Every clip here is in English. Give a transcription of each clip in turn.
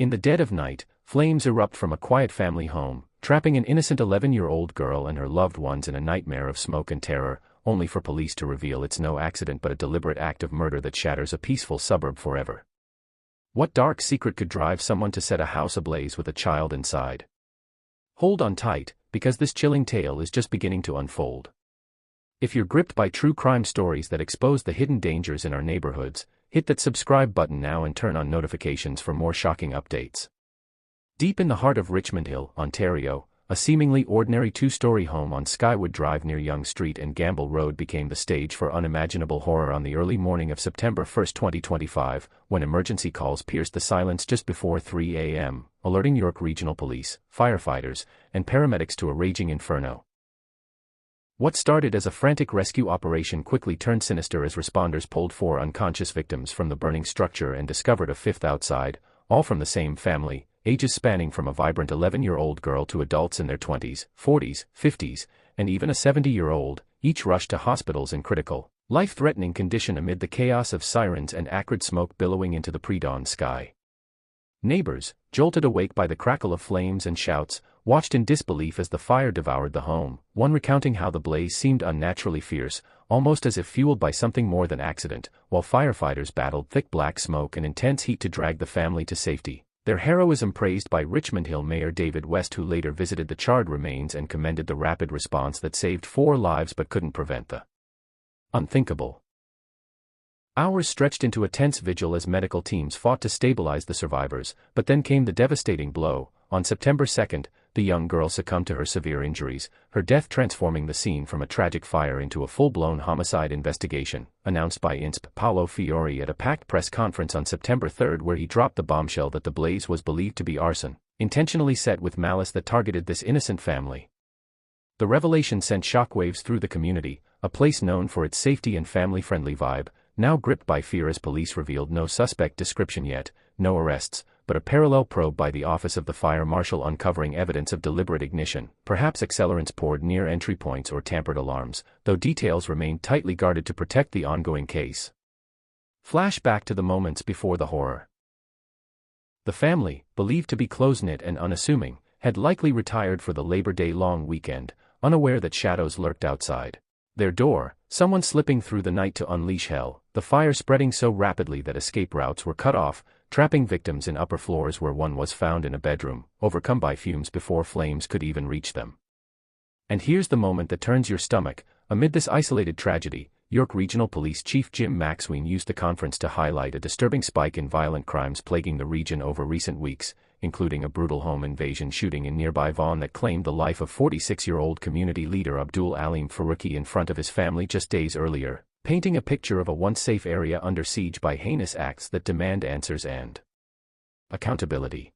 In the dead of night, flames erupt from a quiet family home, trapping an innocent 11-year-old girl and her loved ones in a nightmare of smoke and terror, only for police to reveal it's no accident but a deliberate act of murder that shatters a peaceful suburb forever. What dark secret could drive someone to set a house ablaze with a child inside? Hold on tight, because this chilling tale is just beginning to unfold. If you're gripped by true crime stories that expose the hidden dangers in our neighborhoods, hit that subscribe button now and turn on notifications for more shocking updates. Deep in the heart of Richmond Hill, Ontario, a seemingly ordinary two-story home on Skywood Drive near Yonge Street and Gamble Road became the stage for unimaginable horror on the early morning of September 1, 2025, when emergency calls pierced the silence just before 3 a.m., alerting York Regional Police, firefighters, and paramedics to a raging inferno. What started as a frantic rescue operation quickly turned sinister as responders pulled 4 unconscious victims from the burning structure and discovered a 5th outside, all from the same family, ages spanning from a vibrant 11-year-old girl to adults in their 20s, 40s, 50s, and even a 70-year-old, each rushed to hospitals in critical, life-threatening condition amid the chaos of sirens and acrid smoke billowing into the pre-dawn sky. Neighbors, jolted awake by the crackle of flames and shouts, watched in disbelief as the fire devoured the home, one recounting how the blaze seemed unnaturally fierce, almost as if fueled by something more than accident, while firefighters battled thick black smoke and intense heat to drag the family to safety. Their heroism praised by Richmond Hill Mayor David West, who later visited the charred remains and commended the rapid response that saved 4 lives but couldn't prevent the unthinkable. Hours stretched into a tense vigil as medical teams fought to stabilize the survivors, but then came the devastating blow. On September 2, the young girl succumbed to her severe injuries, her death transforming the scene from a tragic fire into a full-blown homicide investigation, announced by INSP Paolo Fiore at a packed press conference on September 3, where he dropped the bombshell that the blaze was believed to be arson, intentionally set with malice that targeted this innocent family. The revelation sent shockwaves through the community, a place known for its safety and family-friendly vibe, now gripped by fear as police revealed no suspect description yet, no arrests, but a parallel probe by the Office of the Fire Marshal uncovering evidence of deliberate ignition, perhaps accelerants poured near entry points or tampered alarms, though details remained tightly guarded to protect the ongoing case. Flash back to the moments before the horror. The family, believed to be close-knit and unassuming, had likely retired for the Labor Day long weekend, unaware that shadows lurked outside their door, someone slipping through the night to unleash hell, the fire spreading so rapidly that escape routes were cut off, trapping victims in upper floors where one was found in a bedroom, overcome by fumes before flames could even reach them. And here's the moment that turns your stomach. Amid this isolated tragedy, York Regional Police Chief Jim MacSween used the conference to highlight a disturbing spike in violent crimes plaguing the region over recent weeks, including a brutal home invasion shooting in nearby Vaughan that claimed the life of 46-year-old community leader Abdul Aleem Farooqi in front of his family just days earlier, painting a picture of a once safe area under siege by heinous acts that demand answers and accountability.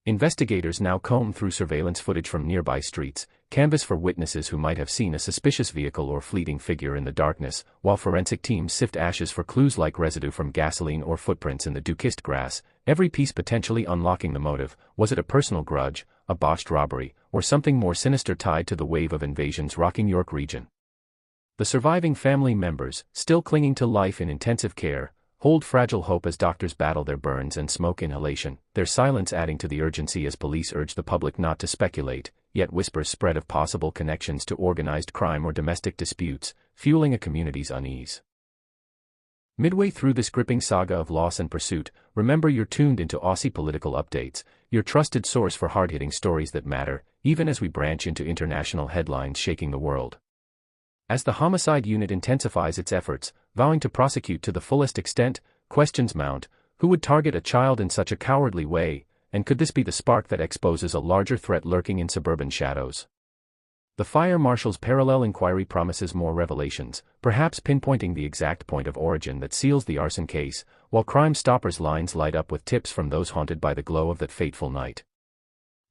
Investigators now comb through surveillance footage from nearby streets, canvass for witnesses who might have seen a suspicious vehicle or fleeting figure in the darkness, while forensic teams sift ashes for clues like residue from gasoline or footprints in the dukist grass, every piece potentially unlocking the motive. Was it a personal grudge, a botched robbery, or something more sinister tied to the wave of invasions rocking York region? The surviving family members, still clinging to life in intensive care, hold fragile hope as doctors battle their burns and smoke inhalation, their silence adding to the urgency as police urge the public not to speculate, yet whispers spread of possible connections to organized crime or domestic disputes, fueling a community's unease. Midway through this gripping saga of loss and pursuit, remember you're tuned into Aussie Political Updates, your trusted source for hard-hitting stories that matter, even as we branch into international headlines shaking the world. As the homicide unit intensifies its efforts, vowing to prosecute to the fullest extent, questions mount: who would target a child in such a cowardly way, and could this be the spark that exposes a larger threat lurking in suburban shadows? The fire marshal's parallel inquiry promises more revelations, perhaps pinpointing the exact point of origin that seals the arson case, while Crime Stoppers lines light up with tips from those haunted by the glow of that fateful night.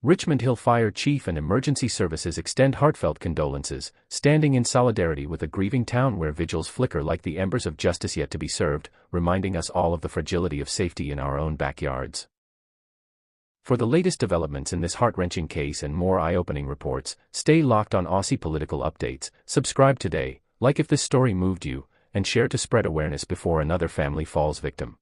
Richmond Hill Fire Chief and Emergency Services extend heartfelt condolences, standing in solidarity with a grieving town where vigils flicker like the embers of justice yet to be served, reminding us all of the fragility of safety in our own backyards. For the latest developments in this heart-wrenching case and more eye-opening reports, stay locked on Aussie Political Updates, subscribe today, like if this story moved you, and share to spread awareness before another family falls victim.